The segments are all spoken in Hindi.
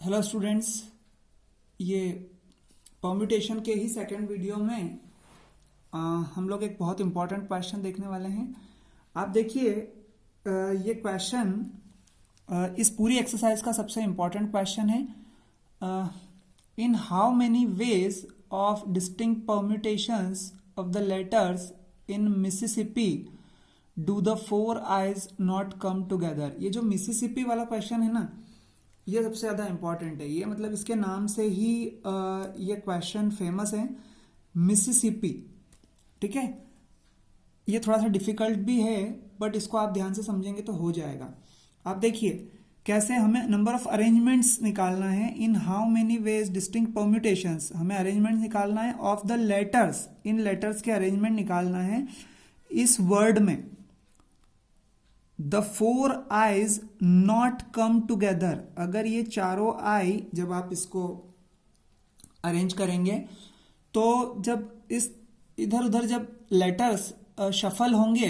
हेलो स्टूडेंट्स, ये परम्यूटेशन के ही सेकंड वीडियो में हम लोग एक बहुत इम्पोर्टेंट क्वेश्चन देखने वाले हैं। आप देखिए, ये क्वेश्चन इस पूरी एक्सरसाइज का सबसे इम्पोर्टेंट क्वेश्चन है। In how many ways of distinct permutations of the letters in Mississippi do the four eyes not come together. ये जो मिसिसिपी वाला क्वेश्चन है ना, ये सबसे ज़्यादा इंपॉर्टेंट है। ये मतलब इसके नाम से ही ये क्वेश्चन फेमस है, मिसिसिपी। ठीक है, ये थोड़ा सा डिफिकल्ट भी है, बट इसको आप ध्यान से समझेंगे तो हो जाएगा। आप देखिए कैसे हमें नंबर ऑफ अरेंजमेंट्स निकालना है। In how many ways distinct permutations, हमें अरेंजमेंट निकालना है of the letters, in letters के अरेंजमेंट निकालना है इस वर्ड में। The four eyes not come together, अगर ये चारों आई जब आप इसको अरेंज करेंगे तो जब इस इधर उधर जब लेटर्स शफल होंगे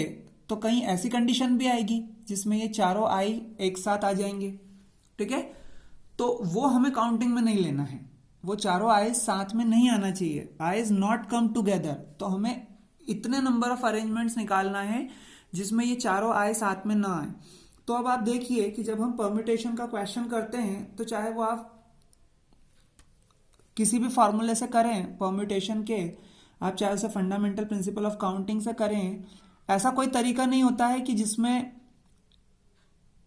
तो कहीं ऐसी कंडीशन भी आएगी जिसमें ये चारों आई एक साथ आ जाएंगे। ठीक है, तो वो हमें काउंटिंग में नहीं लेना है, वो चारों आईज साथ में नहीं आना चाहिए। आईज नॉट कम टूगेदर, तो हमें इतने नंबर ऑफ अरेंजमेंट्स निकालना है जिसमें ये चारों आए साथ में ना आए। तो अब आप देखिए कि जब हम परम्यूटेशन का क्वेश्चन करते हैं तो चाहे वो आप किसी भी फॉर्मूले से करें परम्यूटेशन के, आप चाहे उसे फंडामेंटल प्रिंसिपल ऑफ काउंटिंग से करें, ऐसा कोई तरीका नहीं होता है कि जिसमें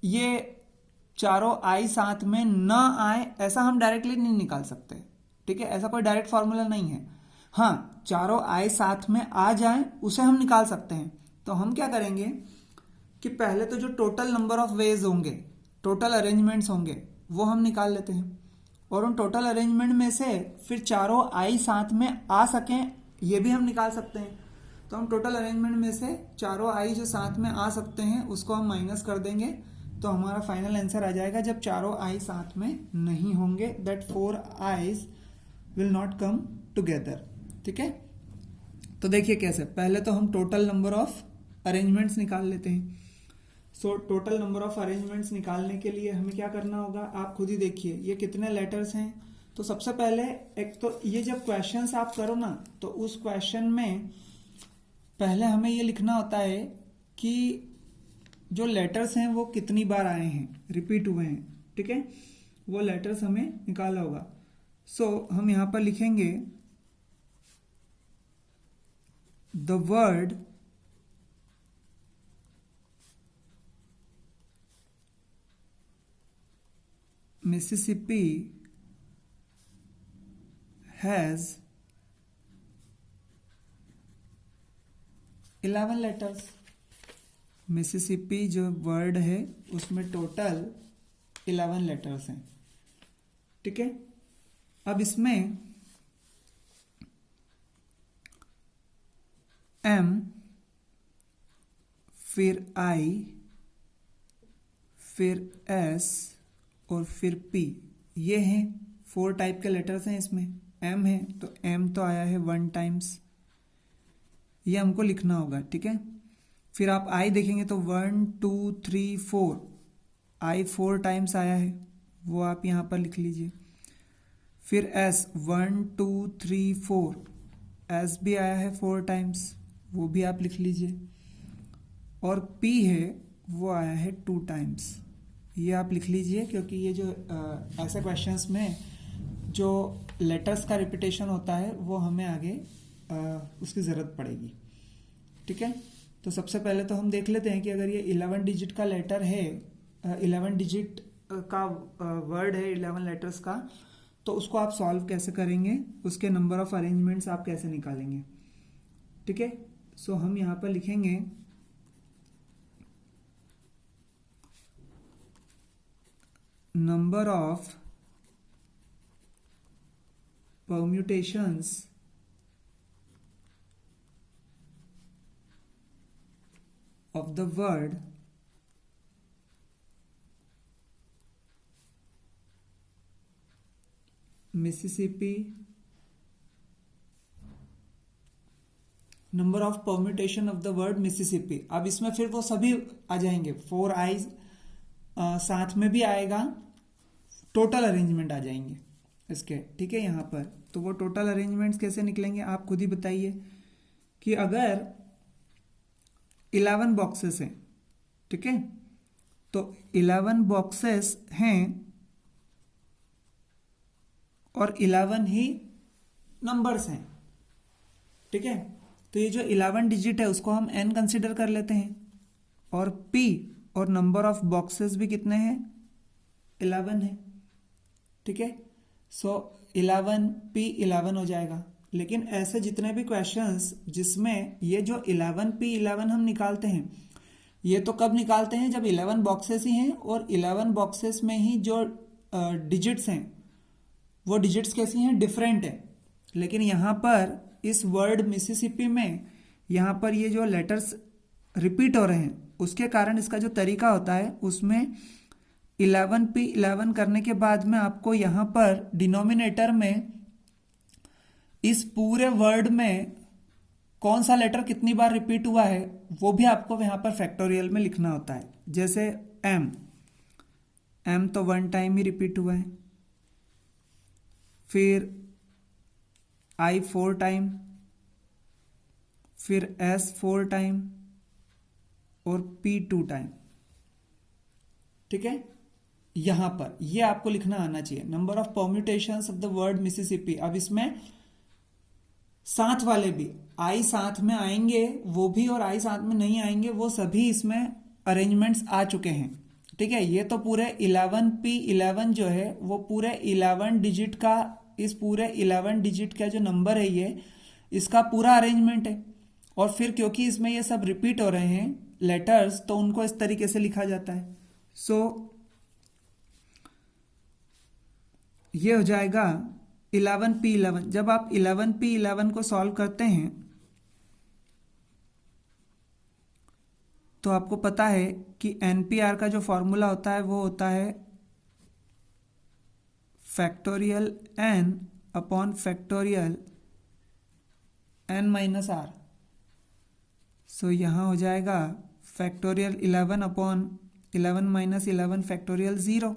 ये चारों आई साथ में ना आए। ऐसा हम डायरेक्टली नहीं निकाल सकते। ठीक है, ऐसा कोई डायरेक्ट फॉर्मूला नहीं है। हाँ, चारों आई साथ में आ जाए उसे हम निकाल सकते हैं। तो हम क्या करेंगे कि पहले तो जो टोटल नंबर ऑफ वेज होंगे, टोटल अरेंजमेंट्स होंगे, वो हम निकाल लेते हैं, और उन टोटल अरेंजमेंट में से फिर चारों आई साथ में आ सकें ये भी हम निकाल सकते हैं। तो हम टोटल अरेंजमेंट में से चारों आई जो साथ में आ सकते हैं उसको हम माइनस कर देंगे, तो हमारा फाइनल आंसर आ जाएगा जब चारों आई साथ में नहीं होंगे, that four eyes will not come together. ठीक है, तो देखिए कैसे, पहले तो हम टोटल नंबर ऑफ अरेंजमेंट्स निकाल लेते हैं। So total number of arrangements निकालने के लिए हमें क्या करना होगा, आप खुद ही देखिए ये कितने लेटर्स हैं। तो सबसे पहले एक तो ये जब क्वेश्चंस आप करो ना, तो उस क्वेश्चन में पहले हमें ये लिखना होता है कि जो लेटर्स हैं वो कितनी बार आए हैं, रिपीट हुए हैं। ठीक है, वो लेटर्स हमें निकाला होगा। सो हम यहां पर लिखेंगे the word Mississippi has 11 letters। Mississippi जो वर्ड है उसमें टोटल 11 लेटर्स हैं। ठीक है, अब इसमें एम, फिर आई, फिर एस और फिर पी, ये हैं 4 टाइप के लेटर्स हैं। इसमें एम है तो एम तो आया है 1 टाइम्स, ये हमको लिखना होगा। ठीक है, फिर आप आई देखेंगे तो 1 2 3 4, आई 4 टाइम्स आया है, वो आप यहाँ पर लिख लीजिए। फिर एस 1 2 3 4, एस भी आया है 4 टाइम्स, वो भी आप लिख लीजिए। और पी है वो आया है 2 टाइम्स, ये आप लिख लीजिए, क्योंकि ये जो ऐसे क्वेश्चंस में जो लेटर्स का रिपीटेशन होता है वो हमें आगे उसकी ज़रूरत पड़ेगी। ठीक है, तो सबसे पहले तो हम देख लेते हैं कि अगर ये 11 डिजिट का लेटर है, 11 डिजिट का वर्ड है, 11 लेटर्स का, तो उसको आप सॉल्व कैसे करेंगे, उसके नंबर ऑफ अरेंजमेंट्स आप कैसे निकालेंगे। ठीक है, सो हम यहाँ पर लिखेंगे number of permutations of the word Mississippi, number of permutation of the word Mississippi. अब इसमें फिर वो सभी आ जाएंगे, 4 आईज साथ में भी आएगा, टोटल अरेंजमेंट आ जाएंगे इसके, ठीक है। यहाँ पर तो वो टोटल अरेंजमेंट्स कैसे निकलेंगे आप खुद ही बताइए कि अगर 11 बॉक्सेस हैं, ठीक है, तो 11 बॉक्सेस हैं और 11 ही नंबर्स हैं, ठीक है। तो ये जो 11 डिजिट है उसको हम n कंसिडर कर लेते हैं, और p और नंबर ऑफ बॉक्सेस भी कितने हैं, 11 है, ठीक है। सो 11 p 11 हो जाएगा। लेकिन ऐसे जितने भी क्वेश्चंस जिसमें ये जो 11 p 11 हम निकालते हैं, ये तो कब निकालते हैं जब 11 बॉक्सेस ही हैं और 11 बॉक्सेस में ही जो डिजिट्स हैं वो डिजिट्स कैसी हैं, डिफरेंट है। लेकिन यहाँ पर इस वर्ड मिसिसिपी में यहाँ पर ये जो लेटर्स रिपीट हो रहे हैं उसके कारण इसका जो तरीका होता है उसमें 11 p 11 करने के बाद में आपको यहाँ पर डिनोमिनेटर में इस पूरे वर्ड में कौन सा लेटर कितनी बार रिपीट हुआ है वो भी आपको यहाँ पर फैक्टोरियल में लिखना होता है। जैसे m तो 1 टाइम ही रिपीट हुआ है, फिर I 4 टाइम, फिर S 4 टाइम और P 2 टाइम, ठीक है। यहां पर ये आपको लिखना आना चाहिए, number of permutations of the word Mississippi. अब इसमें साथ वाले भी आई साथ में आएंगे वो भी, और आई साथ में नहीं आएंगे वो सभी इसमें अरेंजमेंट्स आ चुके हैं, ठीक है। ये तो पूरे 11 p 11 जो है वो पूरे 11 डिजिट का, इस पूरे 11 डिजिट का जो नंबर है ये इसका पूरा अरेंजमेंट है। और फिर क्योंकि इसमें ये सब रिपीट हो रहे हैं लेटर्स तो उनको इस तरीके से लिखा जाता है। सो ये हो जाएगा 11 p 11। जब आप 11 p 11 को सॉल्व करते हैं तो आपको पता है कि NPR का जो फॉर्मूला होता है वो होता है factorial n upon factorial n minus r। सो यहाँ हो जाएगा फैक्टोरियल 11 अपॉन 11 माइनस 11 फैक्टोरियल 0,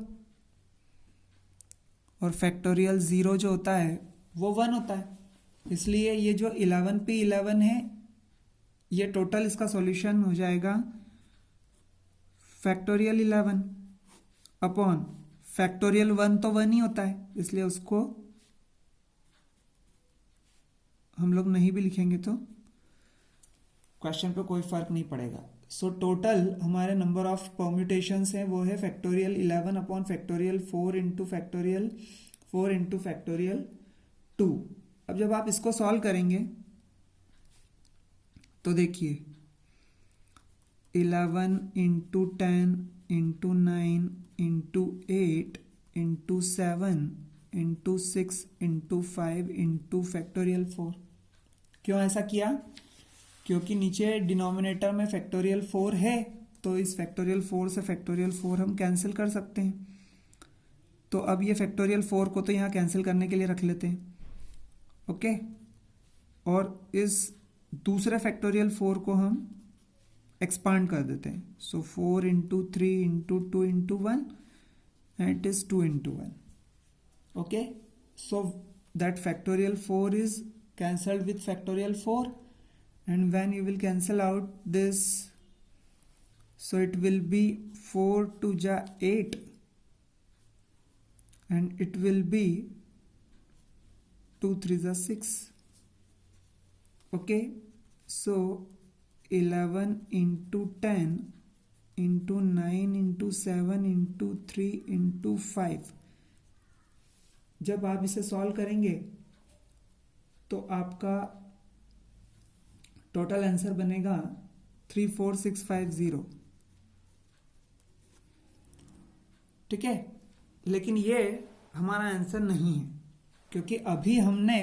और फैक्टोरियल 0 जो होता है वो 1 होता है। इसलिए ये जो 11 p 11 है ये टोटल इसका सॉल्यूशन हो जाएगा फैक्टोरियल 11 अपॉन फैक्टोरियल 1 तो 1 ही होता है, इसलिए उसको हम लोग नहीं भी लिखेंगे तो क्वेश्चन पे कोई फर्क नहीं पड़ेगा। सो टोटल हमारे नंबर ऑफ परम्यूटेशंस हैं वो है factorial 11 upon factorial 4 into factorial 4 into factorial 2। अब जब आप इसको सॉल्व करेंगे तो देखिए 11 into 10 into 9 into 8 into 7 into 6 into 5 into factorial 4। क्यों ऐसा किया? क्योंकि नीचे डिनोमिनेटर में फैक्टोरियल 4 है तो इस फैक्टोरियल 4 से फैक्टोरियल 4 हम कैंसिल कर सकते हैं। तो अब ये फैक्टोरियल 4 को तो यहाँ कैंसिल करने के लिए रख लेते हैं, ओके। और इस दूसरे फैक्टोरियल 4 को हम एक्सपांड कर देते हैं। सो 4 into 3 into 2 into 1 and it is 2 into 1, okay. So that factorial 4 is cancelled with factorial 4, and when you will cancel out this, so it will be 4 to ja 8 and it will be 2 3 ja 6, okay. So 11 into 10 into 9 into 7 into 3 into 5, जब आप इसे सॉल्व करेंगे तो आपका टोटल आंसर बनेगा 34650, ठीक है। लेकिन ये हमारा आंसर नहीं है क्योंकि अभी हमने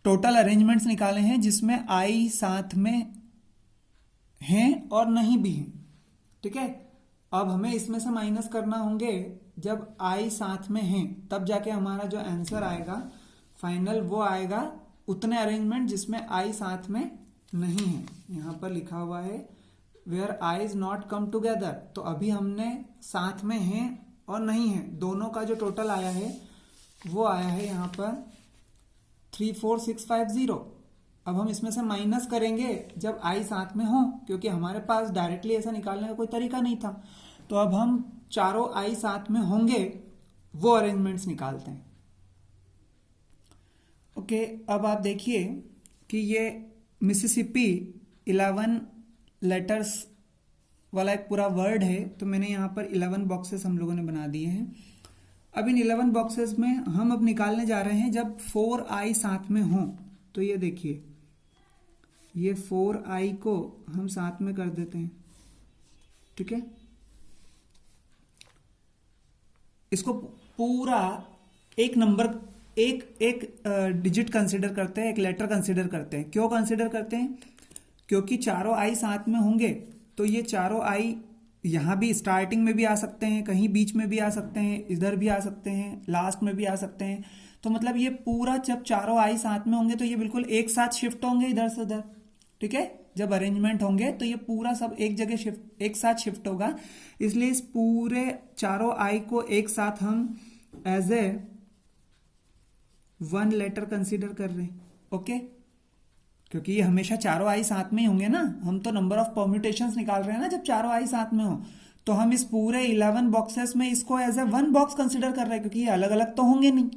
टोटल अरेंजमेंट्स निकाले हैं जिसमें आई साथ में हैं और नहीं भी हैं, ठीक है। अब हमें इसमें से माइनस करना होंगे जब आई साथ में हैं, तब जाके हमारा जो आंसर आएगा फाइनल वो आएगा उतने अरेंजमेंट जिसमें आई साथ में नहीं है। यहाँ पर लिखा हुआ है where I is not come together, तो अभी हमने साथ में हैं और नहीं है, दोनों का जो टोटल आया है वो आया है यहाँ पर 34650। अब हम इसमें से माइनस करेंगे जब आई साथ में हो, क्योंकि हमारे पास डायरेक्टली ऐसा निकालने का कोई तरीका नहीं था। तो अब हम चारों आई साथ में होंगे वो अरेंजमेंट्स निकालते हैं। ओके, अब आप देखिए कि ये मिसिसिपी 11 लेटर्स वाला एक पूरा वर्ड है, तो मैंने यहाँ पर 11 बॉक्सेस हम लोगों ने बना दिए हैं। अब इन 11 बॉक्सेस में हम अब निकालने जा रहे हैं जब 4 आई साथ में हों। तो ये देखिए, ये 4 आई को हम साथ में कर देते हैं, ठीक है। इसको पूरा एक नंबर, एक डिजिट कंसिडर करते हैं, एक लेटर कंसिडर करते हैं। क्यों कंसिडर करते हैं? क्योंकि चारों आई साथ में होंगे तो ये चारों आई यहाँ भी स्टार्टिंग में भी आ सकते हैं, कहीं बीच में भी आ सकते हैं, इधर भी आ सकते हैं, लास्ट में भी आ सकते हैं। तो मतलब ये पूरा जब चारों आई साथ में होंगे तो ये बिल्कुल एक साथ शिफ्ट होंगे इधर से उधर, ठीक है। जब अरेंजमेंट होंगे तो ये पूरा सब एक जगह शिफ्ट, एक साथ शिफ्ट होगा। इसलिए इस पूरे चारों आई को एक साथ हम एज ए 1 लेटर कंसिडर कर रहे हैं, ओके। क्योंकि ये हमेशा चारों आई साथ में ही होंगे ना, हम तो नंबर ऑफ परम्यूटेशंस निकाल रहे हैं ना जब चारों आई साथ में हो। तो हम इस पूरे 11 बॉक्सेस में इसको एज ए 1 बॉक्स कंसिडर कर रहे हैं, क्योंकि ये अलग अलग तो होंगे नहीं,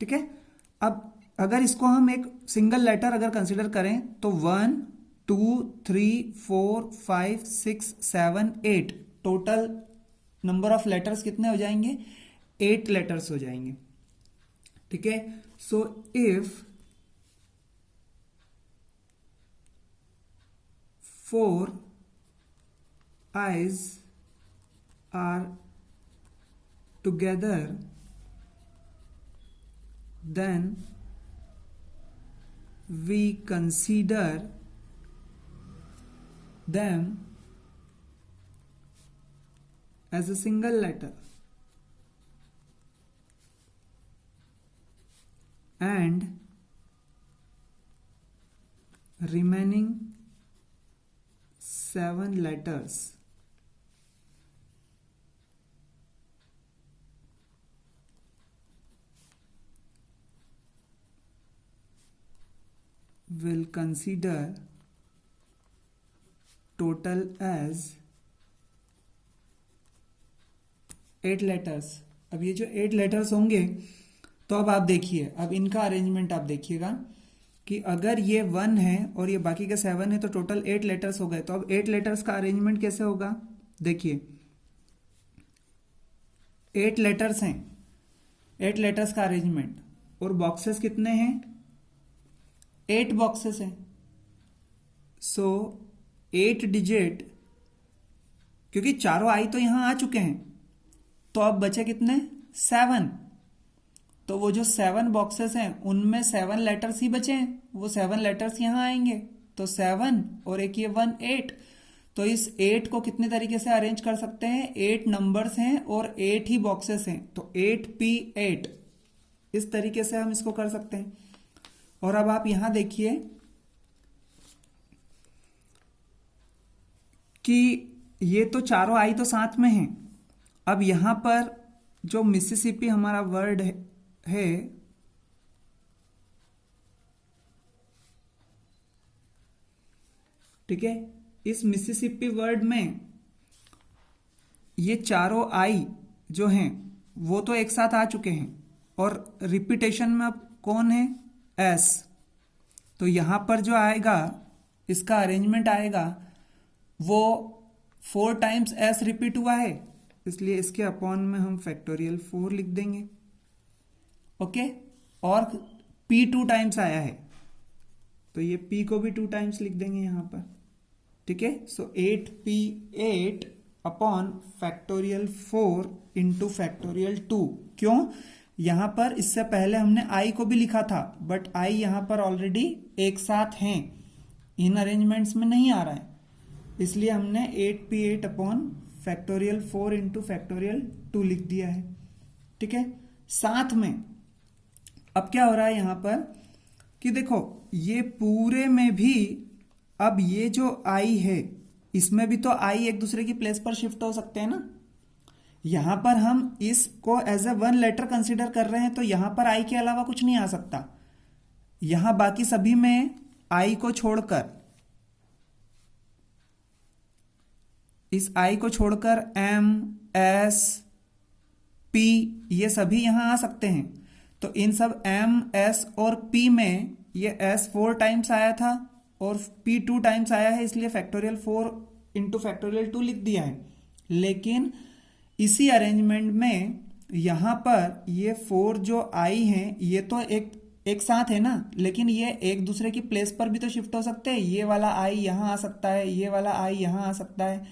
ठीक है। अब अगर इसको हम एक सिंगल लेटर अगर कंसिडर करें तो 1 2 3 4 5 6 7 8 टोटल नंबर ऑफ लेटर्स कितने हो जाएंगे? 8 लेटर्स हो जाएंगे, ठीक है। So if 4 eyes are together, then we consider them as a single letter, and remaining 7 letters will consider total as 8 letters। अब ये जो 8 लेटर्स होंगे तो अब आप देखिए, अब इनका अरेंजमेंट आप देखिएगा कि अगर ये 1 है और ये बाकी के 7 है तो टोटल 8 लेटर्स हो गए। तो अब 8 लेटर्स का अरेंजमेंट कैसे होगा? देखिए 8 लेटर्स हैं, 8 लेटर्स का अरेंजमेंट, और बॉक्सेस कितने हैं? 8 बॉक्सेस हैं। सो 8 डिजिट, क्योंकि चारों आई तो यहां आ चुके हैं, तो अब बचे कितने? 7। तो वो जो 7 बॉक्सेस हैं उनमें 7 लेटर्स ही बचे हैं, वो 7 लेटर्स यहां आएंगे। तो 7 और एक ये 1 8। तो इस 8 को कितने तरीके से अरेंज कर सकते हैं? 8 नंबर्स हैं और 8 ही बॉक्सेस हैं, तो 8p8 इस तरीके से हम इसको कर सकते हैं। और अब आप यहां देखिए कि ये तो चारों आई तो साथ में हैं। अब यहां पर जो मिसिसिपी हमारा वर्ड है ठीक है, इस मिसिसिपी वर्ड में ये चारों आई जो हैं वो तो एक साथ आ चुके हैं, और रिपीटेशन में अब कौन है? एस। तो यहां पर जो आएगा इसका अरेंजमेंट आएगा वो 4 टाइम्स एस रिपीट हुआ है, इसलिए इसके अपॉन में हम फैक्टोरियल 4 लिख देंगे, ओके। और p 2 टाइम्स आया है तो ये p को भी 2 टाइम्स लिख देंगे यहां पर, ठीक है। सो 8p8 upon factorial 4 into factorial 2। क्यों? यहां पर इससे पहले हमने i को भी लिखा था, बट i यहां पर ऑलरेडी एक साथ हैं, इन अरेंजमेंट्स में नहीं आ रहा है, इसलिए हमने 8p8 upon factorial 4 into factorial 2 लिख दिया है, ठीक है। साथ में अब क्या हो रहा है यहां पर कि देखो ये पूरे में भी अब ये जो आई है इसमें भी तो आई एक दूसरे की प्लेस पर शिफ्ट हो सकते हैं ना। यहां पर हम इसको as a one letter consider कर रहे हैं, तो यहां पर आई के अलावा कुछ नहीं आ सकता। यहां बाकी सभी में आई को छोड़कर, इस आई को छोड़कर एम, एस, पी, ये सभी यहां आ सकते हैं। तो इन सब एम, एस और पी में ये एस 4 टाइम्स आया था और पी 2 टाइम्स आया है, इसलिए फैक्टोरियल 4 इंटू फैक्टोरियल 2 लिख दिया है। लेकिन इसी अरेंजमेंट में यहां पर ये 4 जो आई हैं ये तो एक साथ है ना, लेकिन ये एक दूसरे की प्लेस पर भी तो शिफ्ट हो सकते हैं। ये वाला आई यहां आ सकता है, ये वाला आई यहां आ सकता है,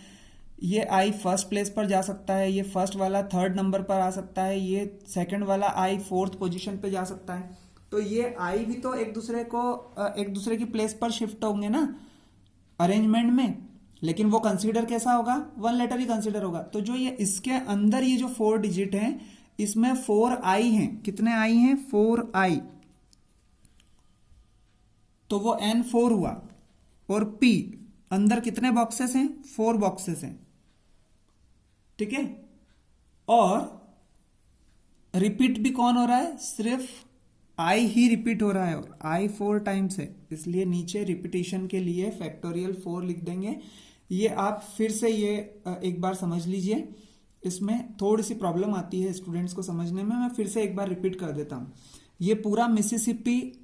ये आई फर्स्ट प्लेस पर जा सकता है, ये फर्स्ट वाला थर्ड नंबर पर आ सकता है, ये सेकंड वाला आई फोर्थ पोजीशन पे जा सकता है। तो ये आई भी तो एक दूसरे की प्लेस पर शिफ्ट होंगे ना अरेंजमेंट में, लेकिन वो कंसीडर कैसा होगा, वन लेटर ही कंसीडर होगा। तो जो ये इसके अंदर ये जो 4 डिजिट हैं, इसमें 4 आई हैं। कितने आई हैं, 4 आई, तो वो N4 हुआ। और P अंदर कितने बॉक्सेस हैं, 4 बॉक्सेस हैं, ठीक है। और रिपीट भी कौन हो रहा है, सिर्फ आई ही रिपीट हो रहा है, और आई 4 टाइम्स है, इसलिए नीचे रिपीटिशन के लिए फैक्टोरियल 4 लिख देंगे। ये आप फिर से ये एक बार समझ लीजिए, इसमें थोड़ी सी प्रॉब्लम आती है स्टूडेंट्स को समझने में, मैं फिर से एक बार रिपीट कर देता हूं। ये पूरा मिसिसिपी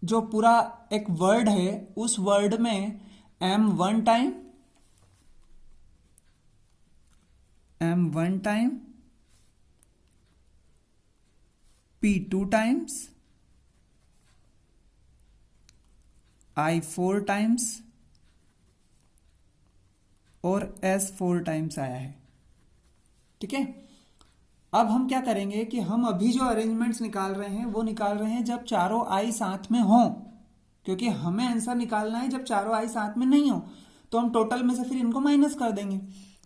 जो पूरा एक वर्ड है, उस वर्ड में M 1 time, P 2 times, I 4 times और S 4 टाइम्स आया है, ठीक है। अब हम क्या करेंगे कि हम अभी जो अरेंजमेंट्स निकाल रहे हैं वो निकाल रहे हैं जब चारों आई साथ में हों, क्योंकि हमें आंसर निकालना है जब चारों आई साथ में नहीं हो, तो हम टोटल में से फिर इनको माइनस कर देंगे।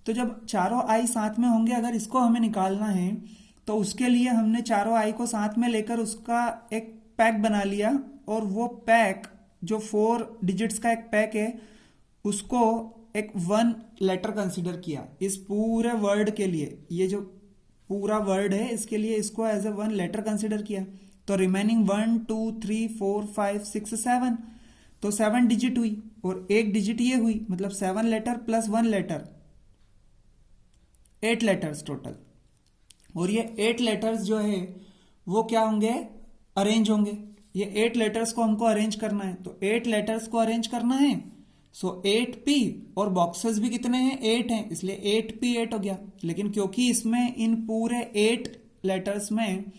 तो जब चारों आई साथ में होंगे, अगर इसको हमें निकालना है, तो उसके लिए हमने चारों आई को साथ में लेकर उसका एक पैक बना लिया, और वो पैक जो 4 डिजिट्स का एक पैक है, उसको एक वन लेटर कंसिडर किया इस पूरे वर्ड के लिए। ये जो पूरा वर्ड है इसके लिए इसको as a one letter consider किया। तो रिमेनिंग 1 2 3 4 5 6 7, तो 7 डिजिट हुई और एक डिजिट ये हुई, मतलब 7 letter plus 1 letter, 8 letters total. और ये 8 लेटर्स जो है वो क्या होंगे, अरेंज होंगे। ये 8 लेटर्स को हमको अरेंज करना है, तो 8 लेटर्स को अरेंज करना है, सो 8P, और बॉक्सेस भी कितने हैं, 8 हैं, इसलिए 8P8 हो गया। लेकिन क्योंकि इसमें इन पूरे 8 लेटर्स में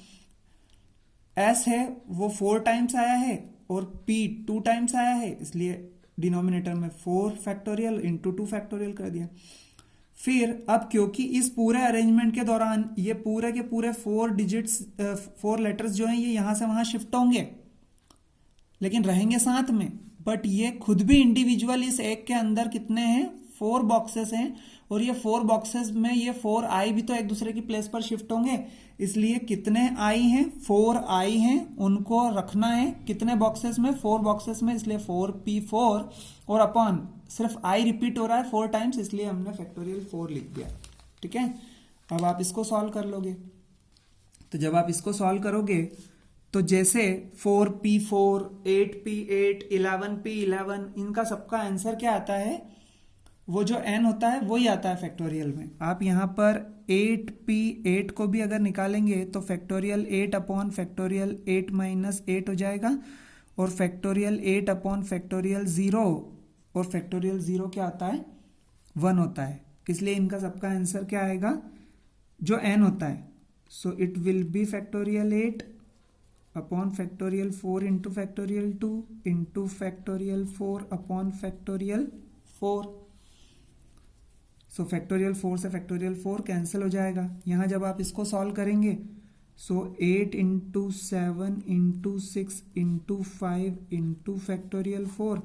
S है वो 4 टाइम्स आया है और P 2 टाइम्स आया है, इसलिए डिनोमिनेटर में 4 फैक्टोरियल इंटू 2 फैक्टोरियल कर दिया। फिर अब क्योंकि इस पूरे अरेंजमेंट के दौरान ये पूरे के पूरे 4 डिजिट्स 4 लेटर्स जो हैं ये यहां से वहां शिफ्ट होंगे, लेकिन रहेंगे साथ में, बट ये खुद भी इंडिविजुअल इस एक के अंदर कितने हैं, 4 बॉक्सेस हैं, और ये 4 बॉक्सेस में ये 4 आई भी तो एक दूसरे की प्लेस पर शिफ्ट होंगे, इसलिए कितने आई हैं, 4 आई हैं, उनको रखना है कितने बॉक्सेस में, 4 बॉक्सेस में, इसलिए 4P4 और अपॉन सिर्फ आई रिपीट हो रहा है 4 टाइम्स, इसलिए हमने फैक्टोरियल 4 लिख दिया, ठीक है। अब आप इसको सॉल्व कर लोगे, तो जब आप इसको सॉल्व करोगे तो जैसे 4P4, 8P8, 11P11, इनका सबका आंसर क्या आता है, वो जो n होता है वही आता है फैक्टोरियल में। आप यहाँ पर 8P8 को भी अगर निकालेंगे तो फैक्टोरियल 8 अपॉन फैक्टोरियल 8 माइनस 8 हो जाएगा, और फैक्टोरियल 8 अपॉन फैक्टोरियल 0, और फैक्टोरियल 0 क्या आता है, 1 होता है, इसलिए इनका सबका आंसर क्या आएगा, जो n होता है। So it will be factorial 8 upon factorial 4 into factorial 2 into factorial 4 upon factorial 4। So factorial 4 से फैक्टोरियल 4 कैंसिल हो जाएगा। यहाँ जब आप इसको सॉल्व करेंगे, सो 8 into 7 into 6 into 5 into factorial 4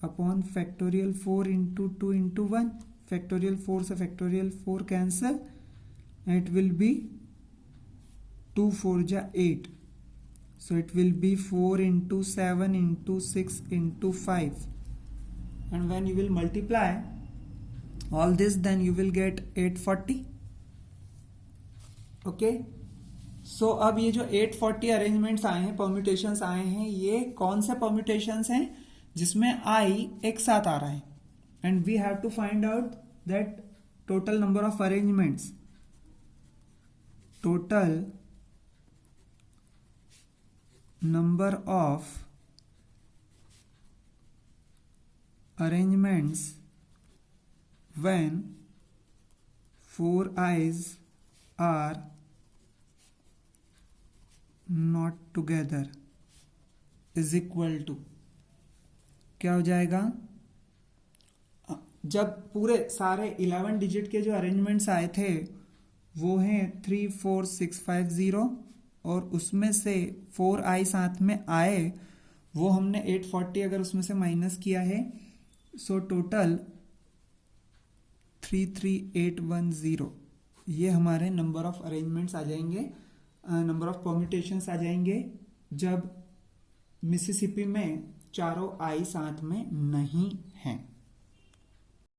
upon factorial 4 into 2 into 1, factorial 4 से factorial 4 cancel, it will be 2 4 जा 8, so it will be 4 into 7 into 6 into 5, and when you will multiply all this, then you will get 840. Okay, सो अब ये जो 840 अरेंजमेंट्स आए हैं, परम्यूटेशंस आए हैं, ये कौन से परम्यूटेशंस हैं जिसमें आई एक साथ आ रहा है, and we have to find out that total number of arrangements, total number of arrangements when 4 i's are not together is equal to, क्या हो जाएगा? जब पूरे सारे 11 डिजिट के जो अरेंजमेंट्स आए थे वो हैं 3 4 6 5 0, और उसमें से 4 आई साथ में आए, वो हमने 840 अगर उसमें से माइनस किया है, सो टोटल 33810, ये हमारे नंबर ऑफ अरेंजमेंट्स आ जाएंगे, नंबर ऑफ परम्यूटेशंस आ जाएंगे जब मिसिसिपी में चारों आई साथ में नहीं हैं।